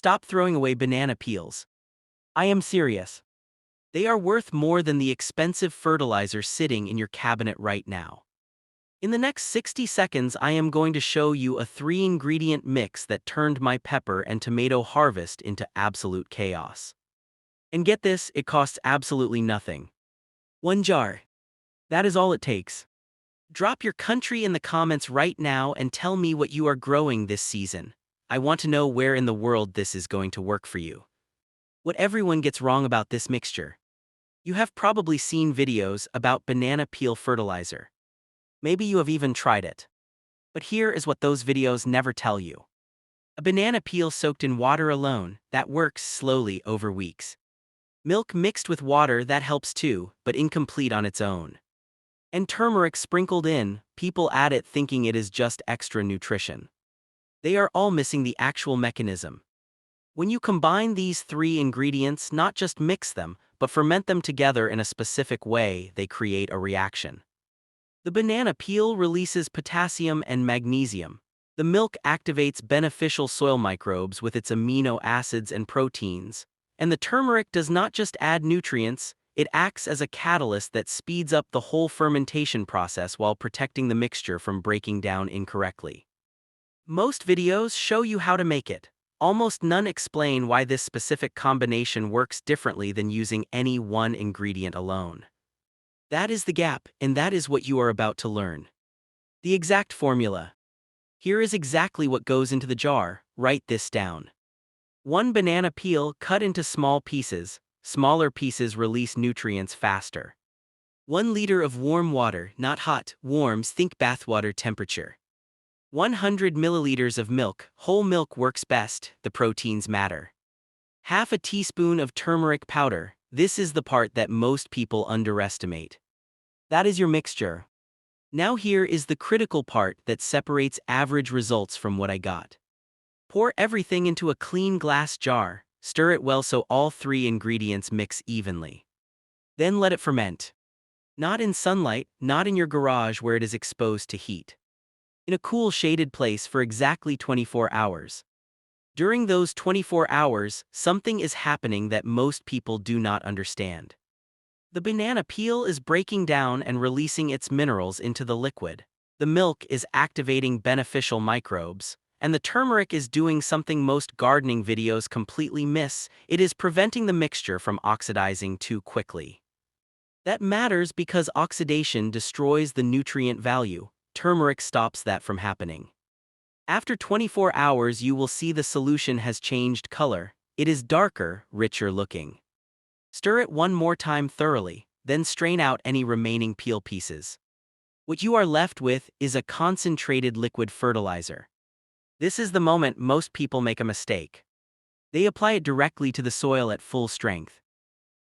stop throwing away banana peels. I am serious. They are worth more than the expensive fertilizer sitting in your cabinet right now. In the next 60 seconds, I am going to show you a 3-ingredient mix that turned my pepper and tomato harvest into absolute chaos. And get this, it costs absolutely nothing. 1 jar. That is all it takes. Drop your country in the comments right now and tell me what you are growing this season. I want to know where in the world this is going to work for you. What everyone gets wrong about this mixture. You have probably seen videos about banana peel fertilizer. Maybe you have even tried it. But here is what those videos never tell you. A banana peel soaked in water alone, that works slowly over weeks. Milk mixed with water, that helps too, but incomplete on its own. And turmeric sprinkled in, people add it thinking it is just extra nutrition. They are all missing the actual mechanism. When you combine these 3 ingredients, not just mix them, but ferment them together in a specific way, they create a reaction. The banana peel releases potassium and magnesium. The milk activates beneficial soil microbes with its amino acids and proteins. And the turmeric does not just add nutrients, it acts as a catalyst that speeds up the whole fermentation process while protecting the mixture from breaking down incorrectly. Most videos show you how to make it. Almost none explain why this specific combination works differently than using any one ingredient alone. That is the gap, and that is what you are about to learn. The exact formula. Here is exactly what goes into the jar. Write this down. 1 banana peel cut into small pieces. Smaller pieces release nutrients faster. 1 liter of warm water, not hot, warms, think bathwater temperature. 100 milliliters of milk, whole milk works best, the proteins matter. Half a teaspoon of turmeric powder, this is the part that most people underestimate. That is your mixture. Now here is the critical part that separates average results from what I got. Pour everything into a clean glass jar. Stir it well so all 3 ingredients mix evenly. Then let it ferment. Not in sunlight, not in your garage where it is exposed to heat. In a cool shaded place for exactly 24 hours. During those 24 hours, something is happening that most people do not understand. The banana peel is breaking down and releasing its minerals into the liquid. The milk is activating beneficial microbes. And the turmeric is doing something most gardening videos completely miss. It is preventing the mixture from oxidizing too quickly. That matters because oxidation destroys the nutrient value. Turmeric stops that from happening. After 24 hours, you will see the solution has changed color. It is darker, richer looking. Stir it one more time thoroughly, then strain out any remaining peel pieces. What you are left with is a concentrated liquid fertilizer. This is the moment most people make a mistake. They apply it directly to the soil at full strength.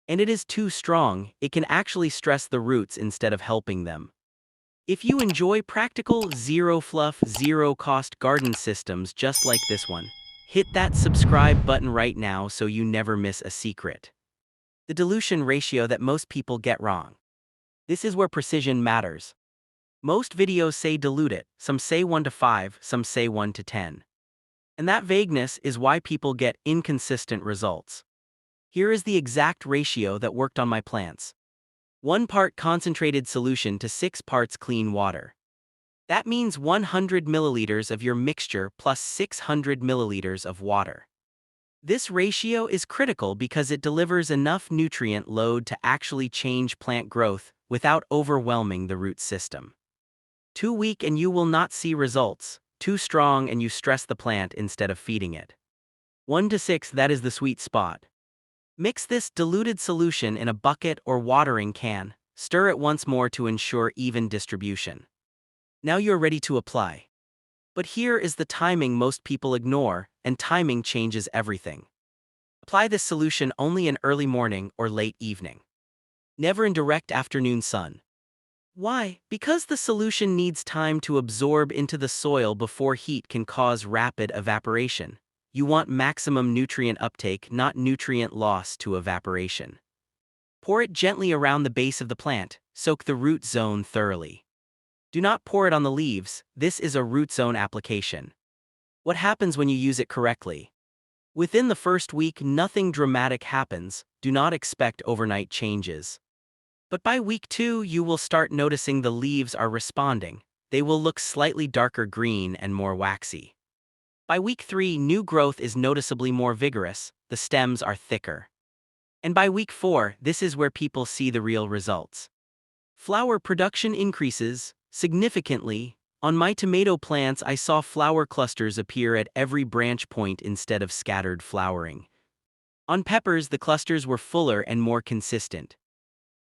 And it is too strong, it can actually stress the roots instead of helping them. If you enjoy practical, zero-fluff, zero-cost garden systems just like this one, hit that subscribe button right now so you never miss a secret. The dilution ratio that most people get wrong. This is where precision matters. Most videos say dilute it, some say 1 to 5, some say 1 to 10. And that vagueness is why people get inconsistent results. Here is the exact ratio that worked on my plants. 1 part concentrated solution to 6 parts clean water. That means 100 milliliters of your mixture plus 600 milliliters of water. This ratio is critical because it delivers enough nutrient load to actually change plant growth without overwhelming the root system. Too weak and you will not see results. Too strong and you stress the plant instead of feeding it. 1 to 6, that is the sweet spot. Mix this diluted solution in a bucket or watering can. Stir it once more to ensure even distribution. Now you're ready to apply. But here is the timing most people ignore, and timing changes everything. Apply this solution only in early morning or late evening. Never in direct afternoon sun. Why? Because the solution needs time to absorb into the soil before heat can cause rapid evaporation. You want maximum nutrient uptake, not nutrient loss to evaporation. Pour it gently around the base of the plant, soak the root zone thoroughly. Do not pour it on the leaves, this is a root zone application. What happens when you use it correctly? Within the first week, nothing dramatic happens. Do not expect overnight changes. But by week 2, you will start noticing the leaves are responding. They will look slightly darker green and more waxy. By week 3, new growth is noticeably more vigorous. The stems are thicker. And by week 4, this is where people see the real results. Flower production increases significantly. On my tomato plants, I saw flower clusters appear at every branch point instead of scattered flowering. On peppers, the clusters were fuller and more consistent.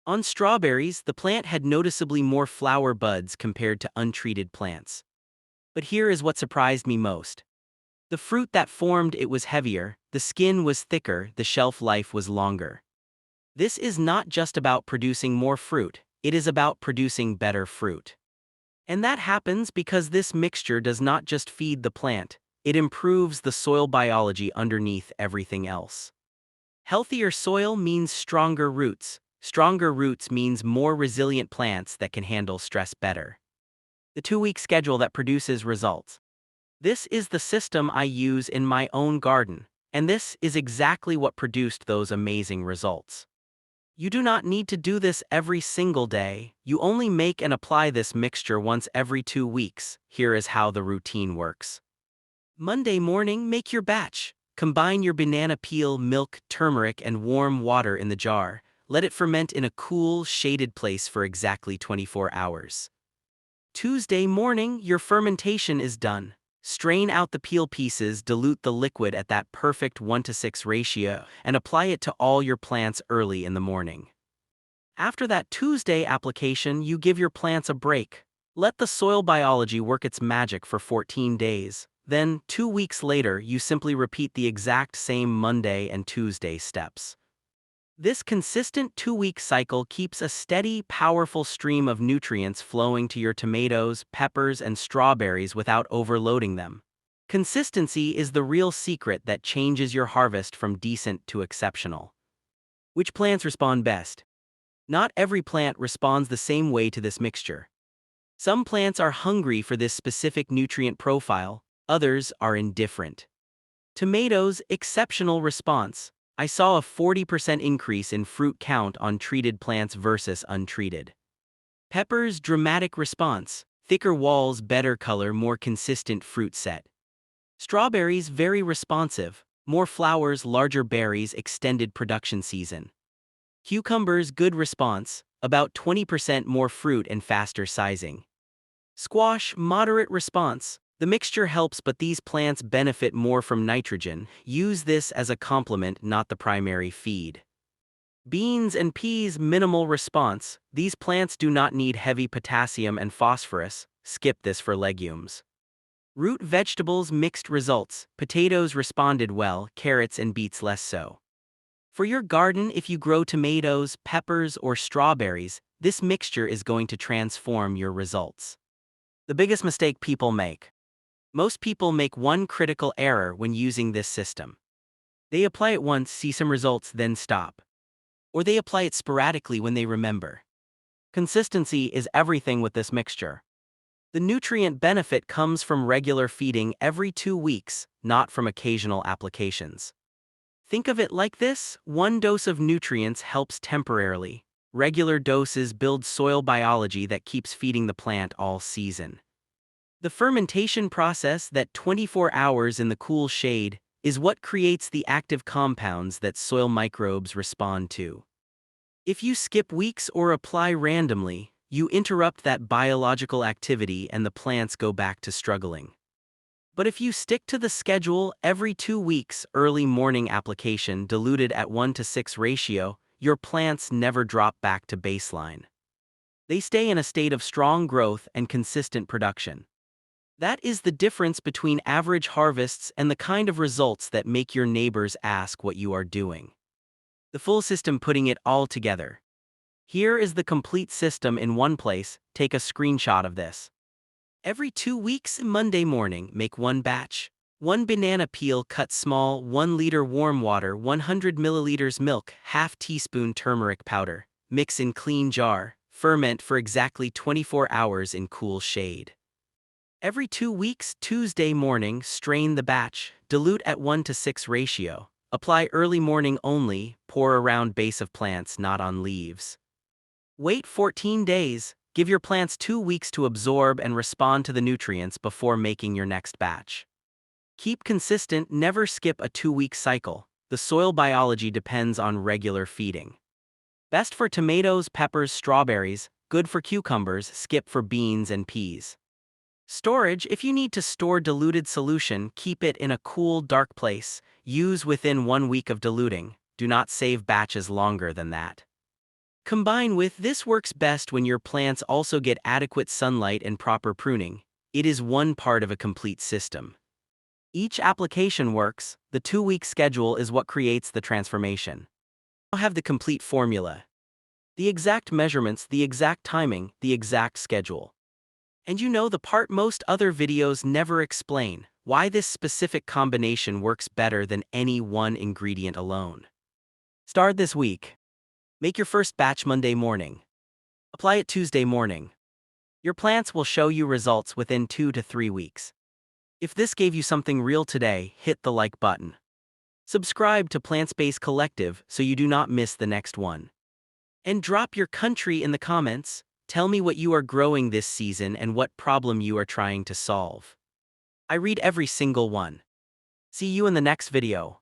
On strawberries, the plant had noticeably more flower buds compared to untreated plants. But here is what surprised me most. The fruit that formed, it was heavier, the skin was thicker, the shelf life was longer. This is not just about producing more fruit, it is about producing better fruit. And that happens because this mixture does not just feed the plant, it improves the soil biology underneath everything else. Healthier soil means stronger roots. Stronger roots means more resilient plants that can handle stress better. The 2-week schedule that produces results. This is the system I use in my own garden, and this is exactly what produced those amazing results. You do not need to do this every single day. You only make and apply this mixture once every 2 weeks. Here is how the routine works. Monday morning, make your batch. Combine your banana peel, milk, turmeric, and warm water in the jar. Let it ferment in a cool, shaded place for exactly 24 hours. Tuesday morning, your fermentation is done. Strain out the peel pieces, dilute the liquid at that perfect 1:6 ratio, and apply it to all your plants early in the morning. After that Tuesday application, you give your plants a break. Let the soil biology work its magic for 14 days. Then, 2 weeks later, you simply repeat the exact same Monday and Tuesday steps. This consistent 2-week cycle keeps a steady, powerful stream of nutrients flowing to your tomatoes, peppers, and strawberries without overloading them. Consistency is the real secret that changes your harvest from decent to exceptional. Which plants respond best? Not every plant responds the same way to this mixture. Some plants are hungry for this specific nutrient profile, others are indifferent. Tomatoes, exceptional response. I saw a 40% increase in fruit count on treated plants versus untreated. Peppers, dramatic response. Thicker walls, better color, more consistent fruit set. Strawberries, very responsive. More flowers, larger berries, extended production season. Cucumbers, good response. About 20% more fruit and faster sizing. Squash, moderate response. The mixture helps, but these plants benefit more from nitrogen. Use this as a complement, not the primary feed. Beans and peas, minimal response. These plants do not need heavy potassium and phosphorus. Skip this for legumes. Root vegetables, mixed results. Potatoes responded well, carrots and beets less so. For your garden, if you grow tomatoes, peppers, or strawberries, this mixture is going to transform your results. The biggest mistake people make. Most people make one critical error when using this system. They apply it once, see some results, then stop. Or they apply it sporadically when they remember. Consistency is everything with this mixture. The nutrient benefit comes from regular feeding every 2 weeks, not from occasional applications. Think of it like this: 1 dose of nutrients helps temporarily. Regular doses build soil biology that keeps feeding the plant all season. The fermentation process, that 24 hours in the cool shade, is what creates the active compounds that soil microbes respond to. If you skip weeks or apply randomly, you interrupt that biological activity and the plants go back to struggling. But if you stick to the schedule, every 2 weeks, early morning application diluted at 1:6 ratio, your plants never drop back to baseline. They stay in a state of strong growth and consistent production. That is the difference between average harvests and the kind of results that make your neighbors ask what you are doing. The full system, putting it all together. Here is the complete system in one place. Take a screenshot of this. Every 2 weeks, Monday morning, make 1 batch. 1 banana peel cut small, 1 liter warm water, 100 milliliters milk, ½ teaspoon turmeric powder. Mix in clean jar. Ferment for exactly 24 hours in cool shade. Every 2 weeks, Tuesday morning, strain the batch. Dilute at 1:6 ratio. Apply early morning only, pour around base of plants, not on leaves. Wait 14 days, give your plants 2 weeks to absorb and respond to the nutrients before making your next batch. Keep consistent, never skip a 2-week cycle. The soil biology depends on regular feeding. Best for tomatoes, peppers, strawberries, good for cucumbers, skip for beans and peas. Storage: if you need to store diluted solution, keep it in a cool, dark place. Use within 1 week of diluting. Do not save batches longer than that. Combine with: this works best when your plants also get adequate sunlight and proper pruning. It is one part of a complete system. Each application works. The 2-week schedule is what creates the transformation. Now have the complete formula. The exact measurements, the exact timing, the exact schedule. And you know the part most other videos never explain: why this specific combination works better than any one ingredient alone. Start this week. Make your first batch Monday morning. Apply it Tuesday morning. Your plants will show you results within 2 to 3 weeks. If this gave you something real today, hit the like button. Subscribe to Plant Space Collective so you do not miss the next one. And drop your country in the comments. Tell me what you are growing this season and what problem you are trying to solve. I read every single one. See you in the next video.